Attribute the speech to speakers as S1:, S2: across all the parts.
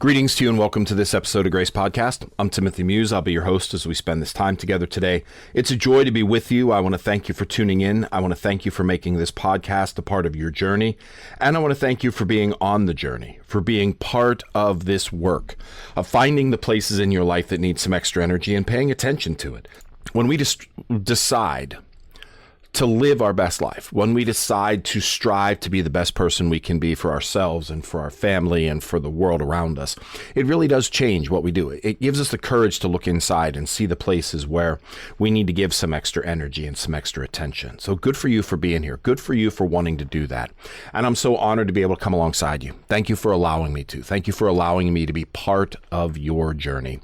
S1: Greetings to you and welcome to this episode of Grace Podcast. I'm Timothy Muse. I'll be your host as we spend this time together today. It's a joy to be with you. I want to thank you for tuning in. I want to thank you for making this podcast a part of your journey. And I want to thank you for being on the journey, for being part of this work, of finding the places in your life that need some extra energy and paying attention to it. When we decide to live our best life, when we decide to strive to be the best person we can be for ourselves and for our family and for the world around us, it really does change what we do. It gives us the courage to look inside and see the places where we need to give some extra energy and some extra attention. So good for you for being here. Good for you for wanting to do that. And I'm so honored to be able to come alongside you. Thank you for allowing me to. Thank you for allowing me to be part of your journey.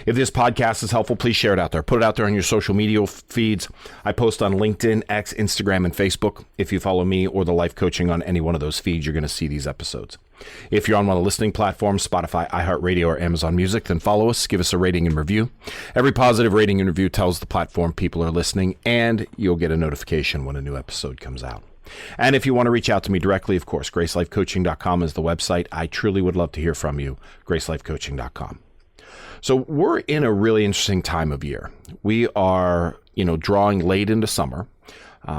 S1: If this podcast is helpful, please share it out there. Put it out there on your social media feeds. I post on LinkedIn, X, Instagram, and Facebook. If you follow me or the life coaching on any one of those feeds, you're going to see these episodes. If you're on one of the listening platforms, Spotify, iHeartRadio, or Amazon Music, then follow us, give us a rating and review. Every positive rating and review tells the platform people are listening, and you'll get a notification when a new episode comes out. And if you want to reach out to me directly, of course, GraceLifeCoaching.com is the website. I truly would love to hear from you, GraceLifeCoaching.com. So we're in a really interesting time of year. We are, drawing late into summer.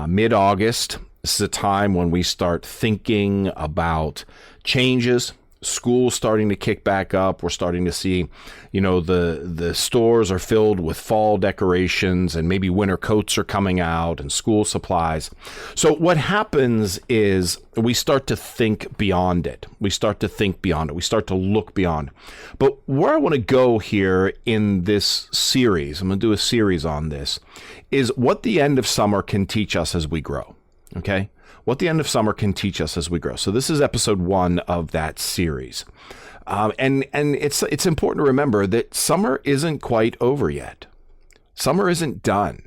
S1: Mid-August, this is a time when we start thinking about changes. School's starting to kick back up. We're starting to see, the stores are filled with fall decorations and maybe winter coats are coming out and school supplies. So what happens is we start to think beyond it. We start to look beyond. But where I want to go here in this series, I'm going to do a series on this, is what the end of summer can teach us as we grow. Okay? What the end of summer can teach us as we grow. So this is episode 1 of that series. And it's important to remember that summer isn't quite over yet. Summer isn't done.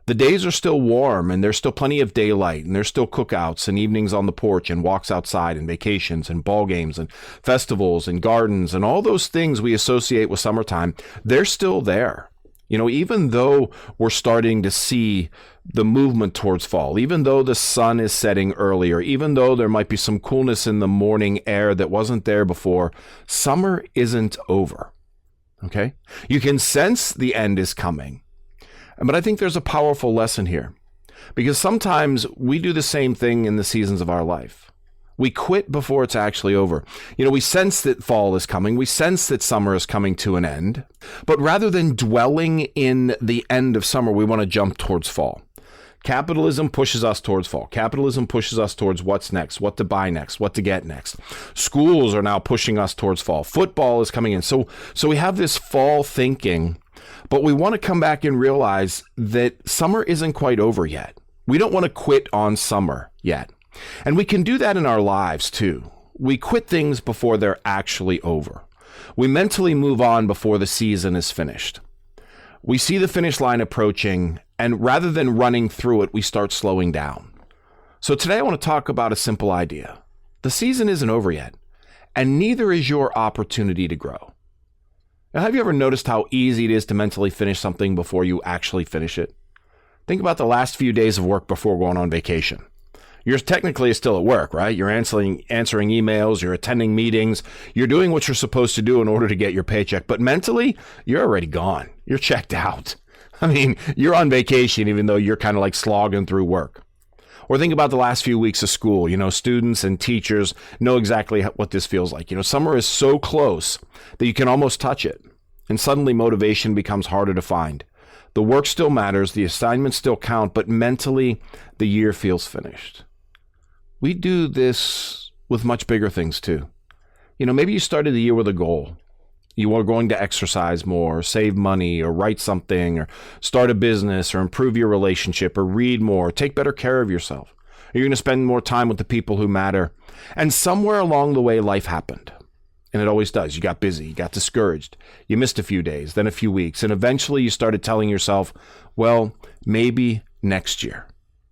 S1: The days are still warm and there's still plenty of daylight and there's still cookouts and evenings on the porch and walks outside and vacations and ball games and festivals and gardens and all those things we associate with summertime. They're still there. Even though we're starting to see the movement towards fall, even though the sun is setting earlier, even though there might be some coolness in the morning air that wasn't there before, summer isn't over. Okay? You can sense the end is coming. But I think there's a powerful lesson here because sometimes we do the same thing in the seasons of our life. We quit before it's actually over. We sense that fall is coming. We sense that summer is coming to an end. But rather than dwelling in the end of summer, we want to jump towards fall. Capitalism pushes us towards fall. Capitalism pushes us towards what's next, what to buy next, what to get next. Schools are now pushing us towards fall. Football is coming in. So we have this fall thinking, but we want to come back and realize that summer isn't quite over yet. We don't want to quit on summer yet. And we can do that in our lives too. We quit things before they're actually over. We mentally move on before the season is finished. We see the finish line approaching, and rather than running through it, we start slowing down. So today I want to talk about a simple idea. The season isn't over yet, and neither is your opportunity to grow. Now, have you ever noticed how easy it is to mentally finish something before you actually finish it? Think about the last few days of work before going on vacation. You're technically still at work, right? You're answering emails, you're attending meetings, you're doing what you're supposed to do in order to get your paycheck. But mentally, you're already gone. You're checked out. I mean, you're on vacation, even though you're kind of like slogging through work. Or think about the last few weeks of school. Students and teachers know exactly what this feels like. Summer is so close that you can almost touch it. And suddenly motivation becomes harder to find. The work still matters, the assignments still count, but mentally, the year feels finished. We do this with much bigger things too. Maybe you started the year with a goal. You are going to exercise more, or save money, or write something, or start a business, or improve your relationship, or read more, or take better care of yourself. You're going to spend more time with the people who matter. And somewhere along the way, life happened. And it always does. You got busy, you got discouraged, you missed a few days, then a few weeks, and eventually you started telling yourself, well, maybe next year.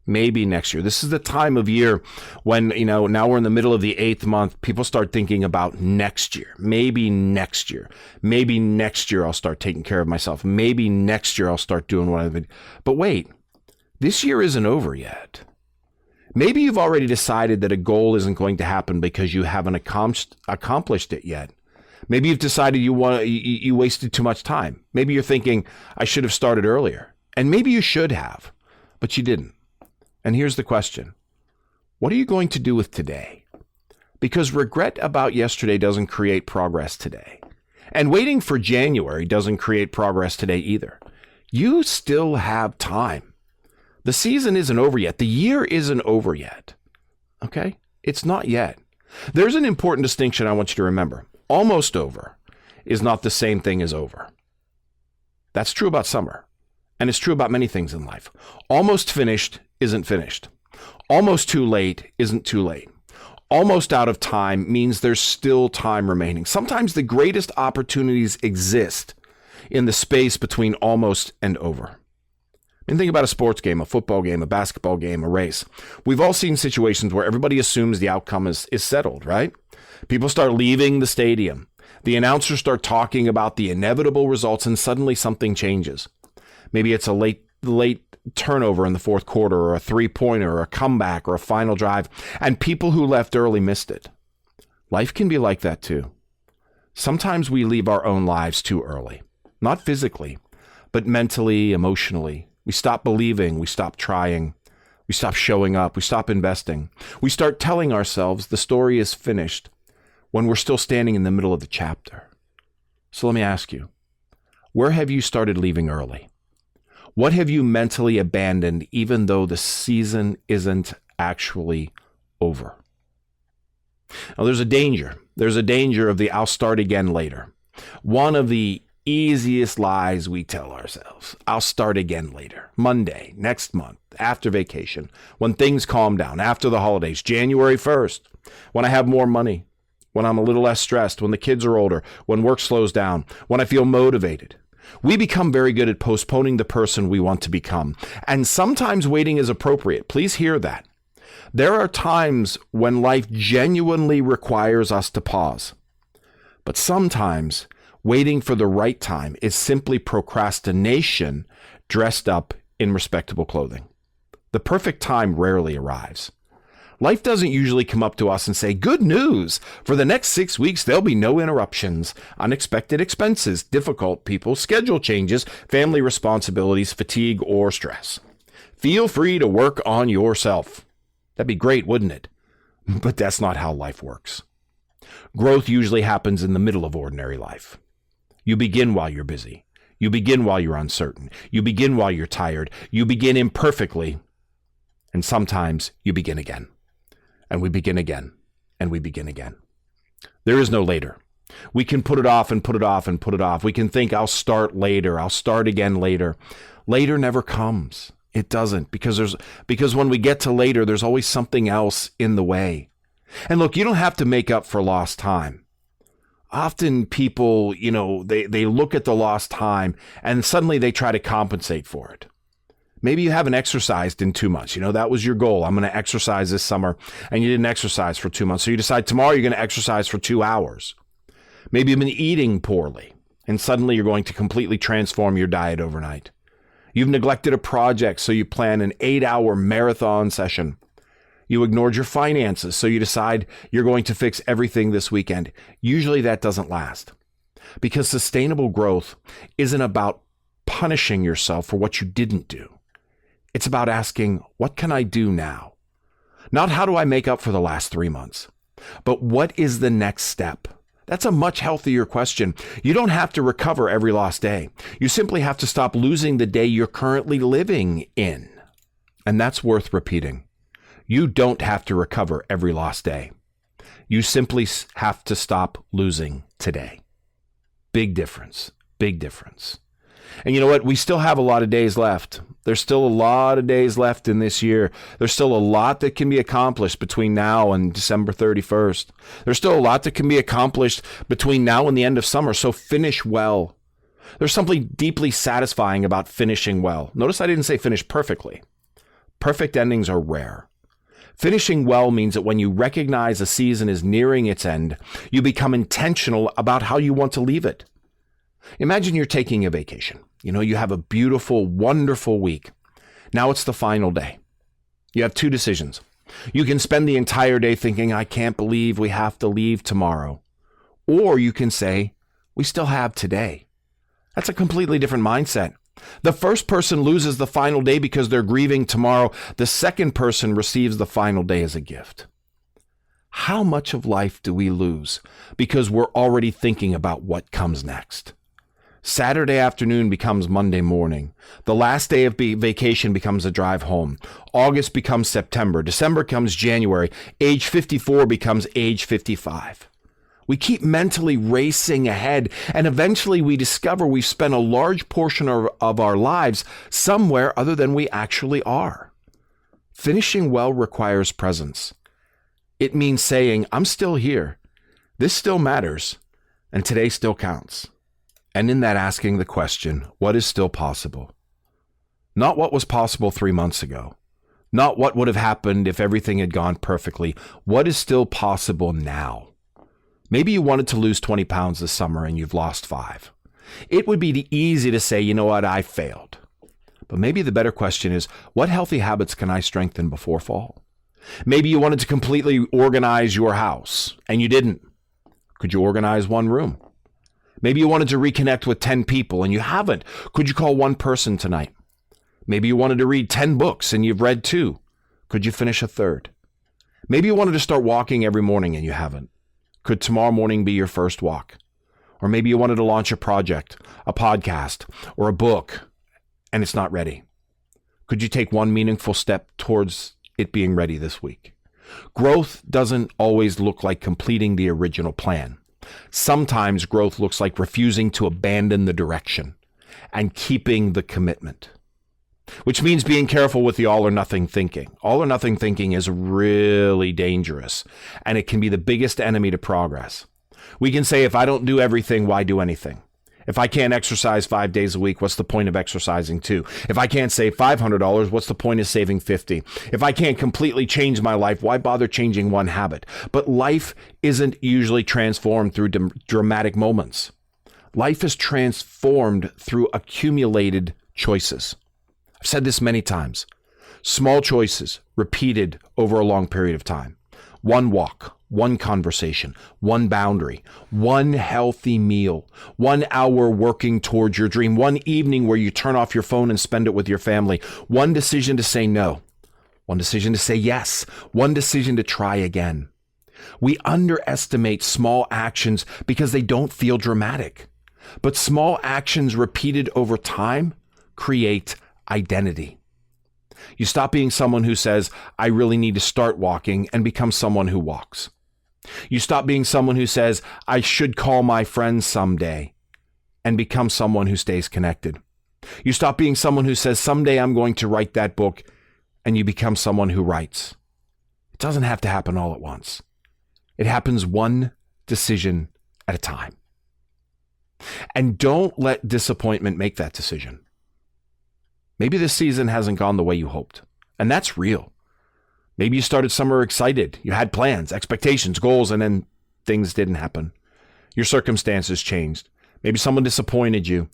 S1: Maybe next year. This is the time of year when, now we're in the middle of the 8th month. People start thinking about next year. Maybe next year. Maybe next year I'll start taking care of myself. Maybe next year I'll start doing what I've been. But wait, this year isn't over yet. Maybe you've already decided that a goal isn't going to happen because you haven't accomplished it yet. Maybe you've decided you wasted too much time. Maybe you're thinking, I should have started earlier. And maybe you should have, but you didn't. And here's the question. What are you going to do with today? Because regret about yesterday doesn't create progress today. And waiting for January doesn't create progress today either. You still have time. The season isn't over yet. The year isn't over yet. Okay? It's not yet. There's an important distinction I want you to remember. Almost over is not the same thing as over. That's true about summer. And it's true about many things in life. Almost finished isn't finished. Almost too late isn't too late. Almost out of time means there's still time remaining. Sometimes the greatest opportunities exist in the space between almost and over. And think about a sports game, a football game, a basketball game, a race. We've all seen situations where everybody assumes the outcome is settled, right? People start leaving the stadium. The announcers start talking about the inevitable results, and suddenly something changes. Maybe it's a late turnover in the fourth quarter, or a three-pointer, or a comeback, or a final drive, and people who left early missed it. Life can be like that too. Sometimes we leave our own lives too early, not physically, but mentally, emotionally. We stop believing, we stop trying, we stop showing up, we stop investing. We start telling ourselves the story is finished when we're still standing in the middle of the chapter. So let me ask you, where have you started leaving early? What have you mentally abandoned even though the season isn't actually over? Now there's a danger. There's a danger of the I'll start again later. One of the easiest lies we tell ourselves. I'll start again later. Monday, next month, after vacation, when things calm down, after the holidays, January 1st, when I have more money, when I'm a little less stressed, when the kids are older, when work slows down, when I feel motivated. We become very good at postponing the person we want to become. And sometimes waiting is appropriate. Please hear that. There are times when life genuinely requires us to pause. But sometimes waiting for the right time is simply procrastination dressed up in respectable clothing. The perfect time rarely arrives. Life doesn't usually come up to us and say, good news, for the next 6 weeks, there'll be no interruptions, unexpected expenses, difficult people, schedule changes, family responsibilities, fatigue, or stress. Feel free to work on yourself. That'd be great, wouldn't it? But that's not how life works. Growth usually happens in the middle of ordinary life. You begin while you're busy. You begin while you're uncertain. You begin while you're tired. You begin imperfectly. And sometimes you begin again. And we begin again. And we begin again. There is no later. We can put it off and put it off and put it off. We can think, I'll start later. I'll start again later. Later never comes. It doesn't. Because when we get to later, there's always something else in the way. And look, you don't have to make up for lost time. Often people, they look at the lost time and suddenly they try to compensate for it. Maybe you haven't exercised in 2 months. That was your goal. I'm going to exercise this summer, and you didn't exercise for 2 months. So you decide tomorrow you're going to exercise for 2 hours. Maybe you've been eating poorly, and suddenly you're going to completely transform your diet overnight. You've neglected a project, so you plan an 8-hour marathon session. You ignored your finances, so you decide you're going to fix everything this weekend. Usually that doesn't last, because sustainable growth isn't about punishing yourself for what you didn't do. It's about asking, what can I do now? Not how do I make up for the last 3 months, but what is the next step? That's a much healthier question. You don't have to recover every lost day. You simply have to stop losing the day you're currently living in. And that's worth repeating. You don't have to recover every lost day. You simply have to stop losing today. Big difference. Big difference. And you know what? We still have a lot of days left. There's still a lot of days left in this year. There's still a lot that can be accomplished between now and December 31st. There's still a lot that can be accomplished between now and the end of summer. So finish well. There's something deeply satisfying about finishing well. Notice I didn't say finish perfectly. Perfect endings are rare. Finishing well means that when you recognize a season is nearing its end, you become intentional about how you want to leave it. Imagine you're taking a vacation. You have a beautiful, wonderful week. Now it's the final day. You have two decisions. You can spend the entire day thinking, I can't believe we have to leave tomorrow. Or you can say, we still have today. That's a completely different mindset. The first person loses the final day because they're grieving tomorrow. The second person receives the final day as a gift. How much of life do we lose because we're already thinking about what comes next? Saturday afternoon becomes Monday morning. The last day of vacation becomes a drive home. August becomes September. December becomes January. Age 54 becomes age 55. We keep mentally racing ahead, and eventually we discover we've spent a large portion of our lives somewhere other than we actually are. Finishing well requires presence. It means saying, I'm still here. This still matters, and today still counts. And in that, asking the question, what is still possible? Not what was possible 3 months ago. Not what would have happened if everything had gone perfectly. What is still possible now? Maybe you wanted to lose 20 pounds this summer and you've lost 5. It would be easy to say, you know what, I failed. But maybe the better question is, what healthy habits can I strengthen before fall? Maybe you wanted to completely organize your house and you didn't. Could you organize one room? Maybe you wanted to reconnect with 10 people and you haven't. Could you call one person tonight? Maybe you wanted to read 10 books and you've read 2. Could you finish a third? Maybe you wanted to start walking every morning and you haven't. Could tomorrow morning be your first walk? Or maybe you wanted to launch a project, a podcast, or a book, and it's not ready. Could you take one meaningful step towards it being ready this week? Growth doesn't always look like completing the original plan. Sometimes growth looks like refusing to abandon the direction and keeping the commitment, which means being careful with the all or nothing thinking. All or nothing thinking is really dangerous, and it can be the biggest enemy to progress. We can say, if I don't do everything, why do anything? If I can't exercise 5 days a week, what's the point of exercising 2? If I can't save $500, what's the point of saving 50? If I can't completely change my life, why bother changing one habit? But life isn't usually transformed through dramatic moments. Life is transformed through accumulated choices. I've said this many times. Small choices repeated over a long period of time. One walk, one conversation, one boundary, one healthy meal, 1 hour working towards your dream, one evening where you turn off your phone and spend it with your family, one decision to say no, one decision to say yes, one decision to try again. We underestimate small actions because they don't feel dramatic. But small actions repeated over time create identity. You stop being someone who says, I really need to start walking, and become someone who walks. You stop being someone who says, I should call my friends someday, and become someone who stays connected. You stop being someone who says, someday I'm going to write that book, and you become someone who writes. It doesn't have to happen all at once. It happens one decision at a time. And don't let disappointment make that decision. Maybe this season hasn't gone the way you hoped, and that's real. Maybe you started summer excited. You had plans, expectations, goals, and then things didn't happen. Your circumstances changed. Maybe someone disappointed you.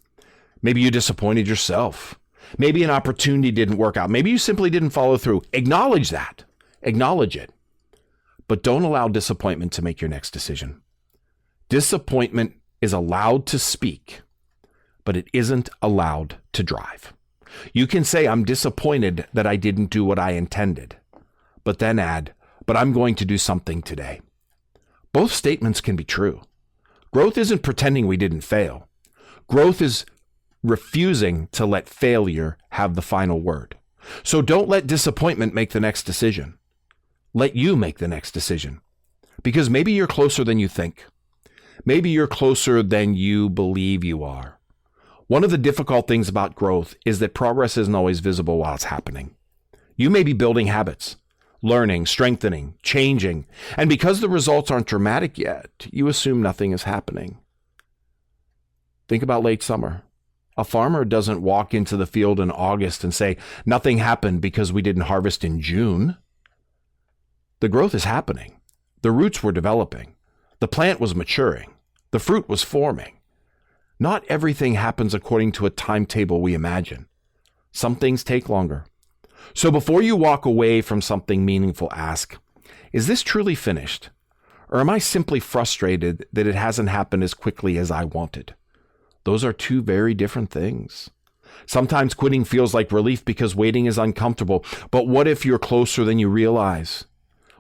S1: Maybe you disappointed yourself. Maybe an opportunity didn't work out. Maybe you simply didn't follow through. Acknowledge that. Acknowledge it. But don't allow disappointment to make your next decision. Disappointment is allowed to speak, but it isn't allowed to drive. You can say, I'm disappointed that I didn't do what I intended, but then add, but I'm going to do something today. Both statements can be true. Growth isn't pretending we didn't fail. Growth is refusing to let failure have the final word. So don't let disappointment make the next decision. Let you make the next decision, because maybe you're closer than you think. Maybe you're closer than you believe you are. One of the difficult things about growth is that progress isn't always visible while it's happening. You may be building habits, learning, strengthening, changing, and because the results aren't dramatic yet, you assume nothing is happening. Think about late summer. A farmer doesn't walk into the field in August and say, nothing happened because we didn't harvest in June. The growth is happening. The roots were developing. The plant was maturing. The fruit was forming. Not everything happens according to a timetable we imagine. Some things take longer. So before you walk away from something meaningful, ask, is this truly finished? Or am I simply frustrated that it hasn't happened as quickly as I wanted? Those are two very different things. Sometimes quitting feels like relief because waiting is uncomfortable. But what if you're closer than you realize?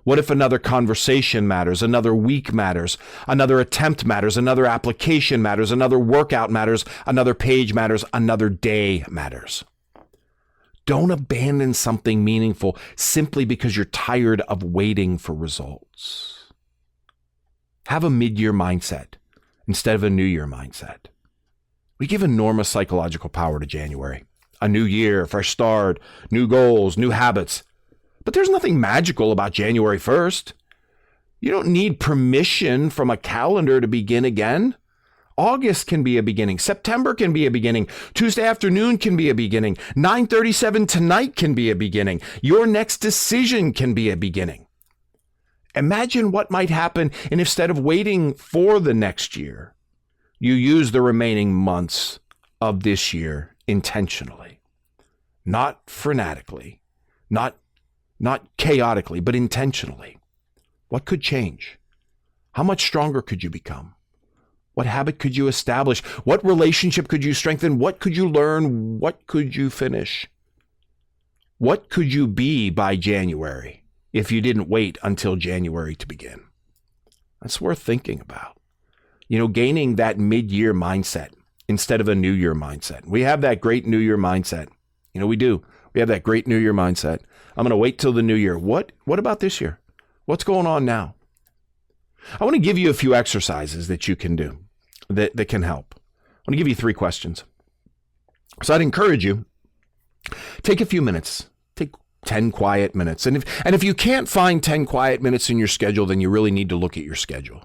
S1: What if another conversation matters, another week matters, another attempt matters, another application matters, another workout matters, another page matters, another day matters? Don't abandon something meaningful simply because you're tired of waiting for results. Have a mid-year mindset instead of a new year mindset. We give enormous psychological power to January. A new year, fresh start, new goals, new habits. But there's nothing magical about January 1st. You don't need permission from a calendar to begin again. August can be a beginning. September can be a beginning. Tuesday afternoon can be a beginning. 9:37 tonight can be a beginning. Your next decision can be a beginning. Imagine what might happen and instead of waiting for the next year, you use the remaining months of this year intentionally, not frenetically, not chaotically, but intentionally. What could change? How much stronger could you become? What habit could you establish? What relationship could you strengthen? What could you learn? What could you finish? What could you be by January if you didn't wait until January to begin? That's worth thinking about. Gaining that mid-year mindset instead of a new year mindset. We have that great new year mindset. We do. We have that great new year mindset. I'm going to wait till the new year. What about this year? What's going on now? I want to give you a few exercises that you can do that can help. I want to give you 3 questions. So I'd encourage you, take a few minutes, take 10 quiet minutes. And if you can't find 10 quiet minutes in your schedule, then you really need to look at your schedule.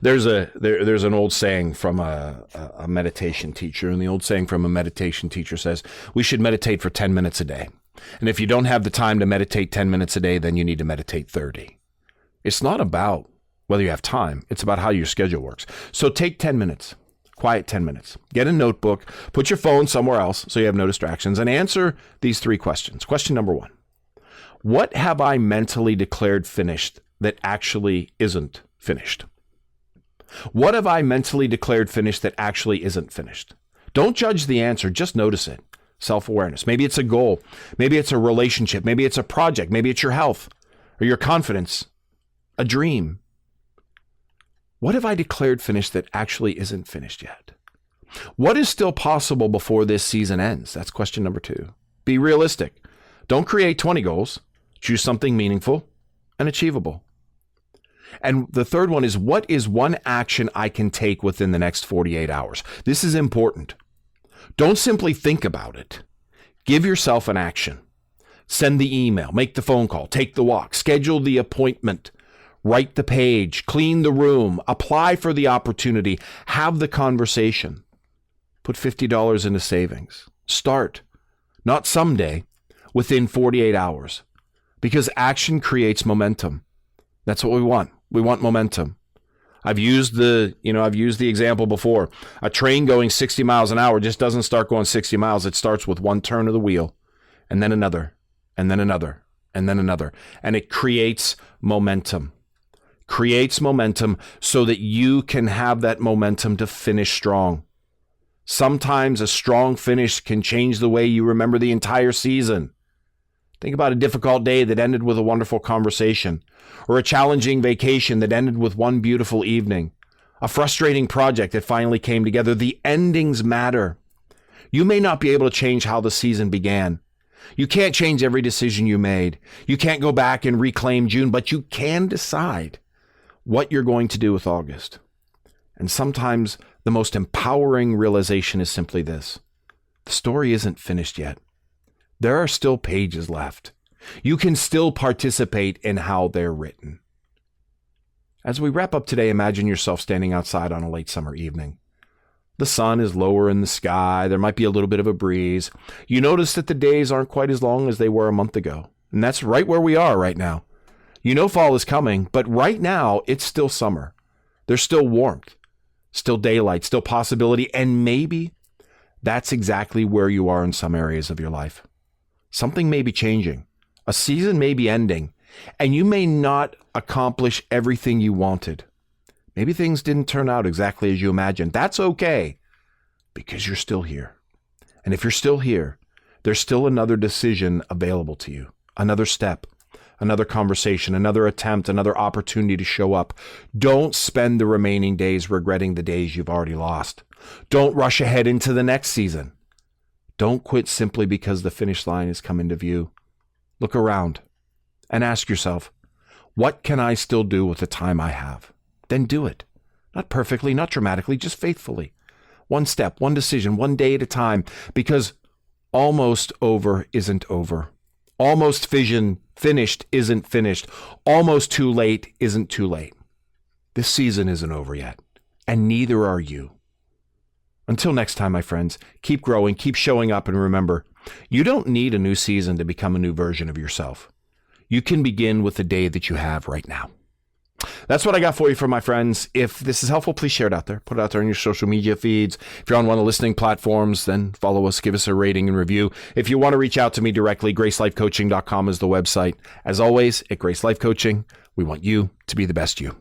S1: There's an old saying from a meditation teacher, and the old saying from a meditation teacher says, we should meditate for 10 minutes a day. And if you don't have the time to meditate 10 minutes a day, then you need to meditate 30. It's not about whether you have time. It's about how your schedule works. So take 10 minutes, quiet 10 minutes. Get a notebook, put your phone somewhere else so you have no distractions, and answer these 3 questions. Question number 1, what have I mentally declared finished that actually isn't finished? What have I mentally declared finished that actually isn't finished? Don't judge the answer, just notice it. Self-awareness. Maybe it's a goal. Maybe it's a relationship. Maybe it's a project. Maybe it's your health or your confidence, a dream. What have I declared finished that actually isn't finished yet? What is still possible before this season ends? That's question number 2. Be realistic. Don't create 20 goals. Choose something meaningful and achievable. And the third one is, what is one action I can take within the next 48 hours? This is important. Don't simply think about it. Give yourself an action. Send the email, make the phone call, take the walk, schedule the appointment, write the page, clean the room, apply for the opportunity, have the conversation. Put $50 into savings. Start, not someday, within 48 hours, because action creates momentum. That's what we want. We want momentum. I've used the example before. A train going 60 miles an hour just doesn't start going 60 miles. It starts with one turn of the wheel, and then another, and then another, and then another. And it creates momentum. Creates momentum so that you can have that momentum to finish strong. Sometimes a strong finish can change the way you remember the entire season. Think about a difficult day that ended with a wonderful conversation, or a challenging vacation that ended with one beautiful evening, a frustrating project that finally came together. The endings matter. You may not be able to change how the season began. You can't change every decision you made. You can't go back and reclaim June, but you can decide what you're going to do with August. And sometimes the most empowering realization is simply this: the story isn't finished yet. There are still pages left. You can still participate in how they're written. As we wrap up today, imagine yourself standing outside on a late summer evening. The sun is lower in the sky. There might be a little bit of a breeze. You notice that the days aren't quite as long as they were a month ago. And that's right where we are right now. You know fall is coming, but right now it's still summer. There's still warmth, still daylight, still possibility, and maybe that's exactly where you are in some areas of your life. Something may be changing. A season may be ending, And you may not accomplish everything you wanted. Maybe things didn't turn out exactly as you imagined. That's okay, because you're still here. And if you're still here, there's still another decision available to you, another step, another conversation, another attempt, another opportunity to show up. Don't spend the remaining days regretting the days you've already lost. Don't rush ahead into the next season. Don't quit simply because the finish line has come into view. Look around and ask yourself, what can I still do with the time I have? Then do it. Not perfectly, not dramatically, just faithfully. One step, one decision, one day at a time, because almost over isn't over. Almost finished isn't finished. Almost too late isn't too late. This season isn't over yet, and neither are you. Until next time, my friends, keep growing, keep showing up, and remember, you don't need a new season to become a new version of yourself. You can begin with the day that you have right now. That's what I got for you, my friends. If this is helpful, please share it out there. Put it out there on your social media feeds. If you're on one of the listening platforms, then follow us, give us a rating and review. If you want to reach out to me directly, gracelifecoaching.com is the website. As always, at Grace Life Coaching, we want you to be the best you.